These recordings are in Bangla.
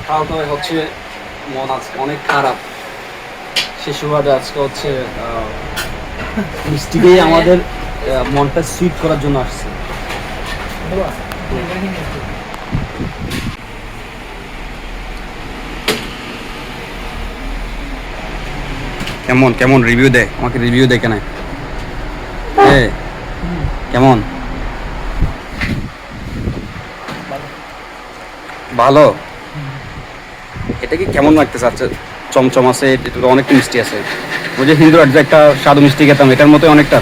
খাওয়া দাওয়া হচ্ছে, মন আজকে অনেক খারাপ। সে সুবাদে আজকে হচ্ছে মিষ্টি দিয়ে আমাদের মনটা সুইট করার জন্য আসছে। কেমন কেমন রিভিউ দে, আমাকে রিভিউ দে কেন কেমন? ভালো। এটা কি কেমন লাগতেছে? আচ্ছা, চমচম আছে, এটা তো অনেক মিষ্টি আছে। ওই যে হিন্দুর যে একটা স্বাদু মিষ্টি খেতাম, এটার মতো অনেকটা।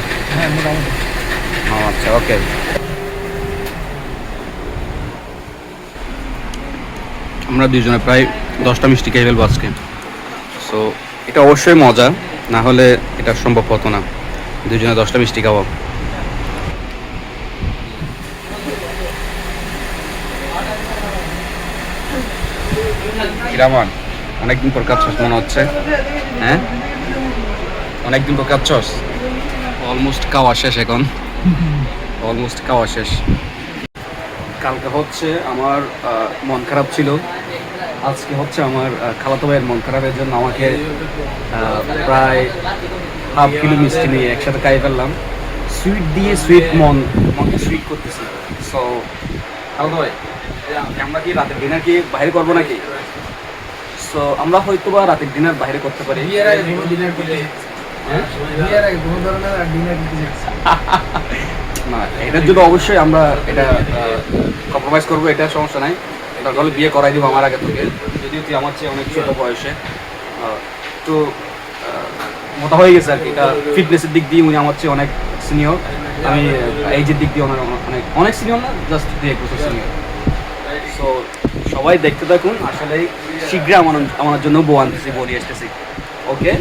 আচ্ছা, ওকে। আমরা দুইজনে প্রায় 10টা মিষ্টি খেয়ে ফেলবো আজকে। সো এটা অবশ্যই মজা, না হলে এটা সম্ভব হতো না দুইজনে 10টা মিষ্টি খাওয়া। কিরামান, অনেকদিন পর কাচ্ছস মনে হচ্ছে। হ্যাঁ, অনেকদিন পর কাচ্ছস। অলমোস্ট খাওয়া শেষ এখন, অলমোস্ট খাওয়া শেষ। কালকে হচ্ছে আমার মন খারাপ ছিল, আজকে হচ্ছে আমার খালাতো ভাইয়ের মন খারাপের জন্য আমাকে প্রায় হাফ কিলো মিষ্টি নিয়ে একসাথে খাই ফেললাম। সুইট দিয়ে সুইট মনকে সুইট করতেছি। সো খালাতো ভাই, আমরা কি রাতের ডিনার কি বাইরে করবো নাকি? সো আমরা হয়তো বা রাতের ডিনার বাইরে করতে পারি। না, এটার জন্য অবশ্যই আমরা এটা কম্প্রোমাইজ করবো, এটা সমস্যা নাই। এটা হলে বিয়ে করাই দিব আমার আগে থেকে, যদিও তুই আমার চেয়ে অনেক ছোট বয়সে। তো মোটা হয়ে গেছে আর কি। এটা ফিটনেসের দিক দিয়ে উনি আমার চেয়ে অনেক সিনিয়র, আমি এইজের দিক দিয়ে অনেক অনেক অনেক সিনিয়র না, জাস্ট 2-1 বছর সিনিয়র। সো সবাই দেখতে থাকুন, আসলে শীঘ্রই আমার জন্য বউ আনতেছি, বউ নিয়ে আসতেছি। ওকে।